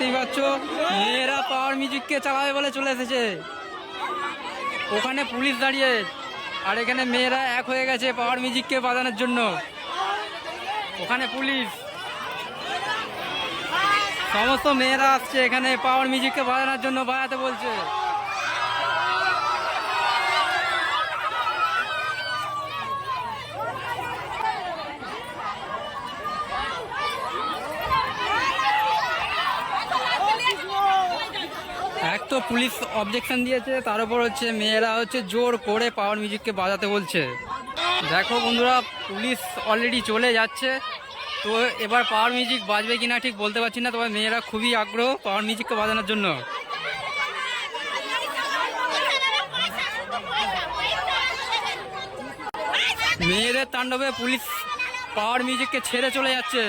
দেখতেই পাচ্ছ মেয়েরা পাওয়ার মিউজিককে চালাবে বলে চলে এসেছে। ওখানে পুলিশ দাঁড়িয়ে, আর এখানে মেয়েরা এক হয়ে গেছে পাওয়ার মিউজিককে বাজানোর জন্য। ওখানে পুলিশ, সমস্ত মেয়েরা আসছে এখানে পাওয়ার মিউজিককে বাজানোর জন্য, বাজাতে বলছে। এক তো পুলিশ অবজেকশন দিয়েছে, তার উপর হচ্ছে মেয়েরা হচ্ছে জোর করে পাওয়ার মিউজিককে বাজাতে বলছে। দেখো বন্ধুরা, পুলিশ অলরেডি চলে যাচ্ছে। তো এবার পাওয়ার মিউজিক বাজবে কিনা ঠিক বলতে পারছি না, তবে মেয়েরা খুবই আগ্রহ পাওয়ার মিউজিককে বাজানোর জন্য। মেয়েদের তাণ্ডবে পুলিশ পাওয়ার মিউজিককে ছেড়ে চলে যাচ্ছে।